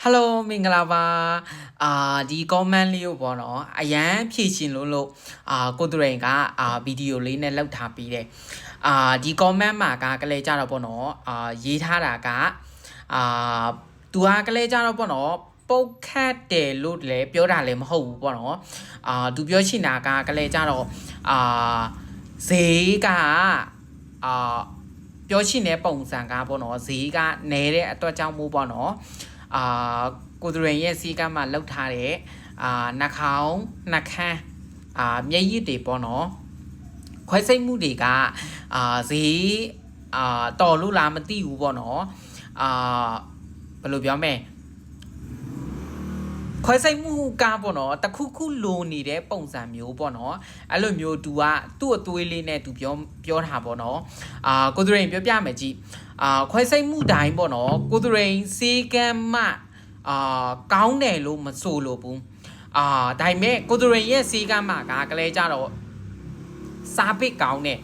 Hello မင်္ဂလာပါဒီ comment လေးကိုပေါ့နော်အရန်ဖြည့်ရှင်လို့ကိုသူရင်ကဗီဒီယိုလေးနဲ့လောက်ထားပြီးတယ်ဒီ comment မှာကလေးကြတော့ပေါ့နော်ရေးထားတာကသူကလေးကြတော့ပေါ့နော်ပုတ်ခတ်တယ်လို့လည်းပြောတာလည်းမဟုတ်ဘူးပေါ့နော်သူပြောချင်တာကလေးကြတော့ဈေးကပြောချင်တဲ့ပုံစံကပေါ့နော်ဈေးကနဲတဲ့အတွက်ကြောင့်မို့ပေါ့နော်ကိုသူရင်ရဲ့စီကမှလောက်ထားတဲ့နှာခေါင်းနှာခမ်းမျက်ရည်တွေပေါ့နော်ခွဲစိတ်မှုတွေကဈေးတော်လို့လားမသိဘူးပေါ့နော်ဘယ်လိုပြောမလဲခွဲစိတ်မှုကပေါ့နော်တခုခုလိုနေတဲ့ပုံစံမျိုးပေါ့နော်အဲ့လိုမျိုးသူကသူ့အသွေးလေးနဲ့သူပြောတာပေါ့နော်ကိုသူရင်ပြောပြမယ်ကြည့်ခွဲစိတ်မှုတိုင်းပေါ့နော်ကိုသူရင်စေကမ်းမှကောင်းတယ်လို့မဆိုလို့ဘူးဒါပေမဲ့ကိုသူရင်ရဲ့စေကမ်းမှကလည်းကြတော့စားပစ်ကောင်းတယ်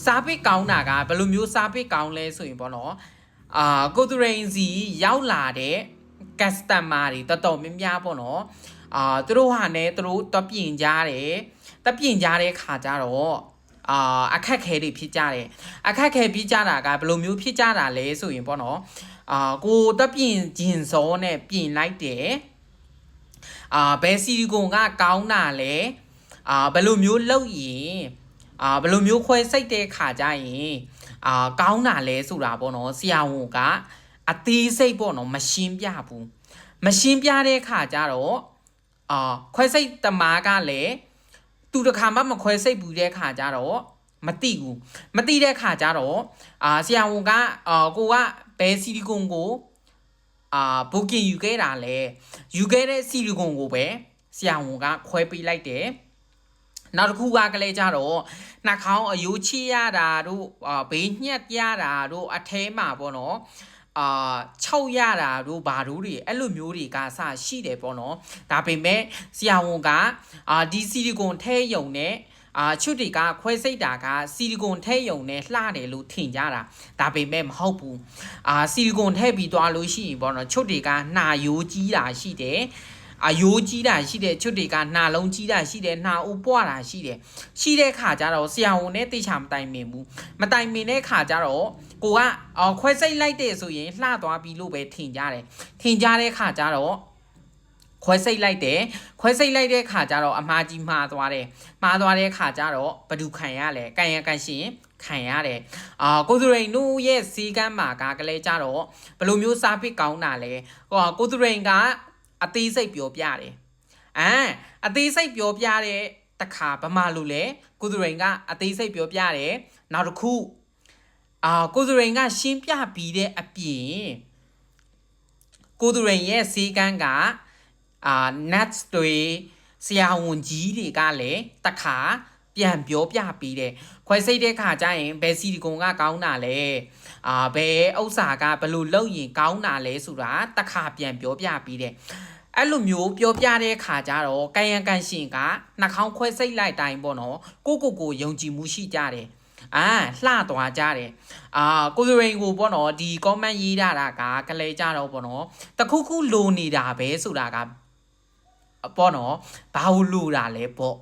စားပစ်ကောင်းတာကဘယ်လိုမျိုးစားပစ်ကောင်းလဲဆိုရင်ပေါ့နော်ကိုသူရင်စီရောက်လာတဲ့ customer တွေတော်များများပေါ့နော်သူတို့ဟာနဲ့သူတို့တပြင်ကြတယ်တပြင်ကြတဲ့ခါကြတော့အခက်ခဲတွေဖြစ်ကြတယ်အခက်ခဲပြီးကြတာကဘယ်လိုမျိုးဖြစ်ကြတာလဲဆိုရင်ပေါ့နော်ကိုတပြင်ဂျင်စောနဲ့ပြင်လိုက်တယ်ဘယ်စီလီကွန်ကကောင်းတာလဲဘယ်လိုမျိုးလုပ်ရင်ဘယ်လိုမျိုးခွဲစိတ်တဲ့ခါကြရင်ကောင်းတာလဲဆိုတာပေါ့နော်ဆရာဝန်ကအသေးစိတ်ပေါ့နော်မရှင်းပြဘူးမရှင်းပြတဲ့ခါကြတော့ခွဲစိတ်တမားကလည်းသူတခါမှမခွဲစိတ်ဘူးတဲ့ခါကြတော့မသိဘူးမသိတဲ့ခါကြတော့ဆရာဝန်ကကိုကဘယ်စီလီကွန်ကိုဘုတ်ကင်ယူခဲ့တာလဲယူခဲ့တဲ့စီလီကွန်ကိုပဲဆရာဝန်ကခွဲပေးလိုက်တယ်နောက်တစ်ခုကလည်းကြတော့နှာခေါင်းအယိုးချိရတာတို့ဘေးညှက်ရတာတို့အထဲမှာပေါ့နော်6ရတာတို့ဘာတို့တွေအဲ့လိုမျိုးတွေကစရှိတယ်ပေါ့နော်ဒါပေမဲ့ဆရာဝန်ကဒီစီလီကွန်ထဲယုံနဲ့ချွတ်တွေကခွဲစိတ်တာကစီလီကွန်ထဲယုံနဲ့လှတယ်လို့ထင်ကြတာဒါပေမဲ့မဟုတ်ဘူးစီလီကွန်ထဲပြီးသွားလို့ရှိရင်ပေါ့နော်ချွတ်တွေကနှာယိုးကြီးတာရှိတယ်အယိုးကြီးတာရှိတယ်ချွတ်တွေကနှာလုံးကြီးတာရှိတယ်နှာဦးပွားတာရှိတယ်ရှိတဲ့ခါကျတော့ဆရာဝန်နဲ့တိတ်ချမတိုင်မင်ဘူးမတိုင်မင်တဲ့ခါကျတော့ကိုကခွဲစိတ်လိုက်တယ်ဆိုရင်လှသွားပြီလို့ပဲထင်ကြတယ်ထင်ကြတဲ့ခါကျတော့ခွဲစိတ်လိုက်တယ်ခွဲစိတ်လိုက်တဲ့ခါကျတော့အမှားကြီးမှားသွားတယ်မှားသွားတဲ့ခါကျတော့ဘယ်သူခံရလဲကန်ရကန်ရှင်ခံရတယ်ကိုသူရိန်တို့ရဲ့စီကမ်းမှာကလည်းကြတော့ဘယ်လိုမျိုးစားပစ်ကောင်းတာလဲကိုသူရိန်ကအသေးစိတ်ပြောပြတယ်အသေးစိတ်ပြောပြတဲ့တခါဗမာလူလဲကိုသူရိန်ကအသေးစိတ်ပြောပြတယ်နောက်တစ်ခုကိုသူရိန်ကရှင်းပြပြီးတဲ့အပြင်ကိုသူရိန်ရဲ့စီကမ်းကnuts တွေဆရာဝန်ကြီးတွေကလည်းတခါပြန်ပြောပြပြီးတယ်ခွဲစိတ်တဲ့ခါကျရင်ဘယ်စီလီကွန်ကကောင်းတာလဲဘယ်ဥစ္စာကဘယ်လိုလုပ်ရင်ကောင်းတာလဲဆိုတာတခါပြန်ပြောပြပြီးတယ်အဲ့လိုမျိုးပြောပြတဲ့ခါကျတော့ကန်ရန်ကန်ရှင်ကနှာခေါင်းခွဲစိတ်လိုက်တိုင်းပေါ့နော်ကိုယုံကြည်မှုရှိကြတယ်လှသွားကြတယ်ကိုသူရင်ကိုပေါ့နော်ဒီ comment ရေးထားတာကလေးကြတော့ပေါ့နော်တခုခုလိုနေတာပဲဆိုတာကပေါ့နော်ဘာလို့လိုတာလဲပေါ့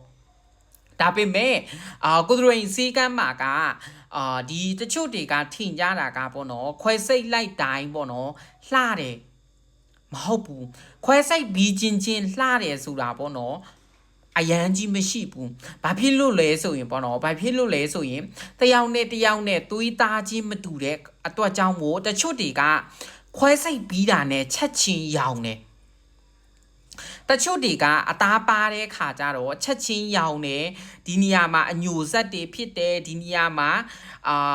ဒါပေမဲ့ကိုသူရင်စီကမ်းမှာကဒီတချို့တွေကထင်ကြတာကပေါ့နော်ခွဲစိတ်လိုက်တိုင်းပေါ့နော်လှတယ်မဟုတ်ဘူးခွဲစိတ်ပြီးချင်းလှတယ်ဆိုတာပေါ့နော်အရန်ကြီးမရှိဘူးဘာဖြစ်လို့လဲဆိုရင်ပေါ့နော်ဘာဖြစ်လို့လဲဆိုရင်တယောက်နဲ့သွေးသားချင်းမတူတဲ့အတွက်ကြောင့်မို့တချို့တွေကခွဲစိတ်ပြီးတာနဲ့ချက်ချင်းရောင်တယ်တချို့တွေကအသားပါတဲ့ခါကျတော့ချက်ချင်းရောင်တယ်ဒီနေရာမှာအညိုစက်တွေဖြစ်တယ်ဒီနေရာမှာ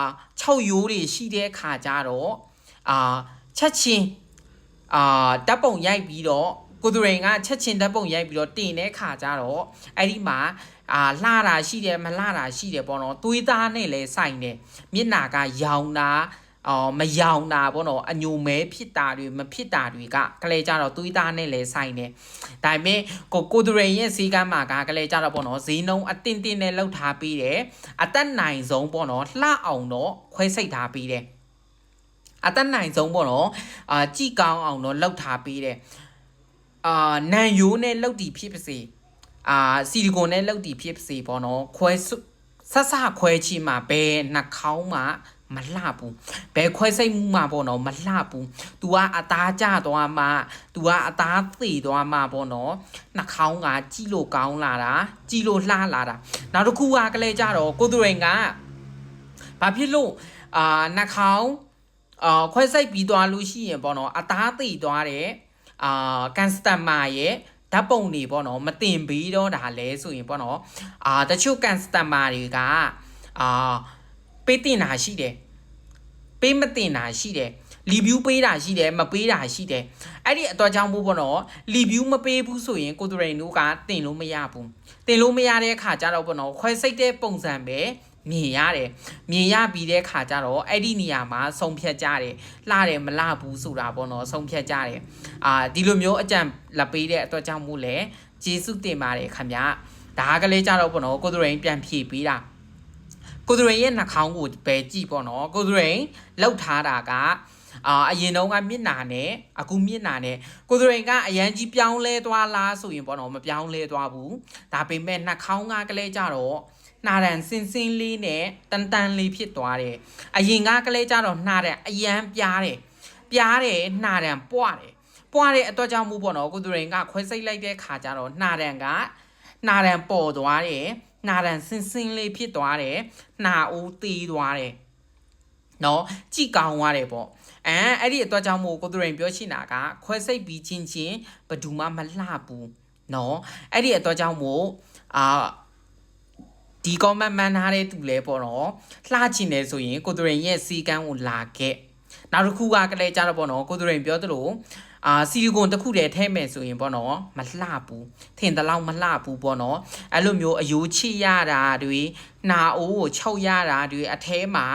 6ရိုးတွေရှိတဲ့ခါကျတော့ချက်ချင်းတပ်ပုံရိုက်ပြီးတော့ကိုသူရင်ကချက်ချင်းတပ်ပုံရိုက်ပြီးတော့တင်တဲ့ခါကျတော့အဲ့ဒီမှာလှတာရှိတယ်မလှတာရှိတယ်ပေါ့နော်သွေးသားနဲ့လဲဆိုင်တယ်မျက်နှာကရောင်တာမရောင်တာပေါ့နော်အညိုမဲဖြစ်တာတွေမဖြစ်တာတွေကလည်းကြတော့သွေးသားနဲ့လဲဆိုင်တယ်ဒါပေမဲ့ကိုသူရင်ရဲ့ဈေးကမ်းမှာကလည်းကြတော့ပေါ့နော်ဈေးနှုန်းအတင်းနဲ့လောက်ထားပေးတယ်အသက်နိုင်ဆုံးပေါ့နော်လှအောင်တော့ခွဲစိတ်ထားပေးတယ် အတတ်နိုင်ဆုံးပေါ့နော်ကြည်ကောင်းအောင်တော့လောက်ထားပေးတယ်နန်ယိုးနဲ့လောက်တီဖြစ်ပါစေဆီလီကွန်နဲ့လောက်တီဖြစ်ပါစေပေါ့နော်ခွဲဆက်စခွဲချီမှာဘယ်နှာခေါင်းမှာမလှဘူးဘယ်ခွဲစိတ်မှုမှာပေါ့နော်မလှဘူး तू ကအသားကျသွားမှ तू ကအသားသေသွားမှပေါ့နော်နှာခေါင်းကကြည့်လို့ကောင်းလာတာကြည့်လို့လှလာတာနောက်တစ်ခုကလည်းကြတော့ကိုသူရင်ကဘာဖြစ်လို့နှာခေါင်းခွဲစိတ်ပြီးသွားလို့ရှိရင်ပေါ့နော်အသားသေသွားတဲ့ကန်စတမာရဲ့ဓာတ်ပုံတွေပေါ့နော်မတင်ပြီးတော့ဒါလဲဆိုရင်ပေါ့နော်တချို့ကန်စတမာတွေကပေးတင်တာရှိတယ်ပေးမတင်တာရှိတယ်review ပေးတာရှိတယ်မပေးတာရှိတယ်အဲ့ဒီအတွက်ကြောင့်မို့ပေါ့နော် review မပေးဘူးဆိုရင်ကိုသူရိန်တို့ကတင်လို့မရဘူးတင်လို့မရတဲ့အခါကျတော့ပေါ့နော်ခွဲစိတ်တဲ့ပုံစံပဲမြင်ရတယ်မြင်ရပြီးတဲ့ခါကျတော့အဲ့ဒီနေရာမှာဆုံးဖြတ်ကြတယ်လှတယ်မလှဘူးဆိုတာပေါ့နော်ဆုံးဖြတ်ကြတယ်ဒီလိုမျိုးအကြံလက်ပေးတဲ့အတွက်ကြောင့်မို့လဲကျေးဇူးတင်ပါတယ်ခင်ဗျဒါကလေးကြတော့ပေါ့နော်ကိုသူရိန်ပြန်ဖြည့်ပေးတာကိုသူရိန်ရဲ့နှာခေါင်းကိုပဲကြည့်ပေါ့နော်ကိုသူရိန်လောက်ထားတာကအရင်တုန်းကမျက်နာနဲ့အခုမျက်နာနဲ့ကိုသူရိန်ကအရန်ကြီးပြောင်းလဲသွားလားဆိုရင်ပေါ့နော်မပြောင်းလဲသွားဘူးဒါပေမဲ့နှာခေါင်းကလေးကြတော့နှာရန်စင်းစင်းလေးနဲ့တန်တန်လေးဖြစ်သွားတယ်အရင်ကလေးကြတော့နှာရန်အရန်ပြားတယ်နှာရန်ပွားတဲ့အတွက်ကြောင့်မို့ပေါ့နော်ကိုသူရိန်ကခွဲစိတ်လိုက်တဲ့ခါကျတော့နှာရန်ပေါ်သွားတယ်နှာရန်စင်းစင်းလေးဖြစ်သွားတယ်နှာအိုးသေးသွားတယ်နော်ကြည်ကောင်းသွားတယ်ပေါ့အဲ့ဒီအတွက်ကြောင့်မို့ကိုသူရိန်ပြောချင်တာကခွဲစိတ်ပြီးချင်းဘယ်သူမှမလှဘူးနော်အဲ့ဒီအတွက်ကြောင့်မို့ဒီ comment မှန်ထားတဲ့သူလဲပေါ့နော်လှချင်တယ်ဆိုရင်ကိုသူရိန်ရဲ့စီကန်းကိုလာခဲ့နောက်တစ်ခုကလည်းကြတော့ပေါ့နော်ကိုသူရိန်ပြောသလိုဆီလီကွန်တစ်ခုတည်းထည့်မယ်ဆိုရင်ပေါ့နော်မလှဘူးထင်တလောက်မလှဘူးပေါ့နော်အဲ့လိုမျိုးအယိုးချိရတာတွေနှာအိုးကိုချုပ်ရတာတွေအထဲမှာ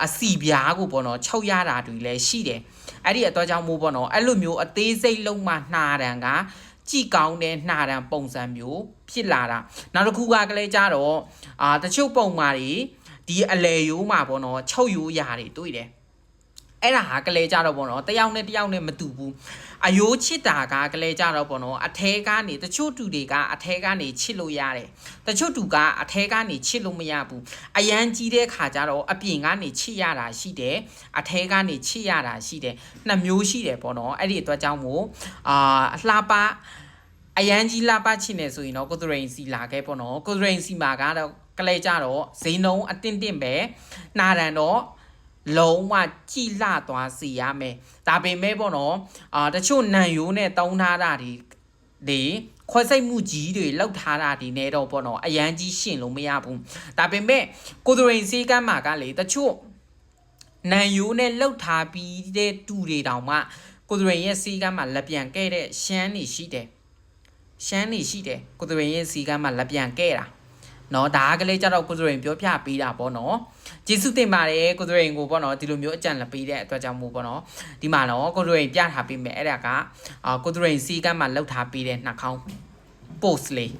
အစီပြားကိုပေါ့နော်ချုပ်ရတာတွေလည်းရှိတယ်အဲ့ဒီအတွက်ကြောင့်မို့ပေါ့နော်အဲ့လိုမျိုးအသေးစိတ်လုံးမှနှာတံကကြည်ကောင်းတဲ့နှာတံပုံစံမျိုးဖြစ်လာတာနောက်တစ်ခုကလည်းကြတော့တချို့ပုံမှာတွေဒီအလေရိုးမှာပေါ့နော်ချုပ်ရိုးရာတွေတွေ့တယ်အဲ့ဒါကလေးကြတော့ပေါ့နော်တယောက်နဲ့မတူဘူးအယိုးချစ်တာကလေးကြတော့ပေါ့နော်အထဲကနေတချို့တူတွေကအထဲကနေချစ်လို့ရတယ်တချို့တူကအထဲကနေချစ်လို့မရဘူးအရန်ကြီးတဲ့ခါကျတော့အပြင်ကနေချစ်ရတာရှိတယ်အထဲကနေချစ်ရတာရှိတယ်နှစ်မျိုးရှိတယ်ပေါ့နော်အဲ့ဒီအတွက်ကြောင့်မို့လှပအရန်ကြီးလှပချင်နေဆိုရင်တော့ကိုသူရိန်စီလာခဲ့ပေါ့နော်ကိုသူရိန်စီမှာကတော့ကလေးကြတော့ဈေးနှုန်းအတင်းပဲနာရန်တော့လုံးဝကြည်လှသွားစီရမယ်ဒါပေမဲ့ပေါ့နော်တချို့နန်ယိုးနဲ့တုံးထားတာတွေခွဲစိတ်မှုကြီးတွေလောက်ထားတာဒီနဲ့တော့ပေါ့နော်အရန်ကြီးရှင်လို့မရဘူးဒါပေမဲ့ကိုသူရိန်စီကမ်းမှာကလေတချို့နန်ယိုးနဲ့လောက်ထားပြီးတဲ့တူတွေတောင်မှကိုသူရိန်ရဲ့စီကမ်းမှာလက်ပြန်ခဲ့တဲ့ရှမ်းနေရှိတယ်ကိုသူရိန်ရဲ့စီကမ်းမှာလက်ပြန်ခဲ့တာနော်ဒါကလေးကြတော့ကိုသူရိန်ပြောပြပေးတာပေါ့နော်ကျေးဇူးတင်ပါတယ်ကိုသူရိန်ကိုပေါ့နော်ဒီလိုမျိုးအကြံလက်ပေးတဲ့အတွက်ကြောင့်မို့ပေါ့နော်ဒီမှာနော်ကိုသူရိန်ပြထားပေးမယ်အဲ့ဒါကကိုသူရိန်စီကမ်းမှာလောက်ထားပေးတဲ့နှာခေါင်း post လေး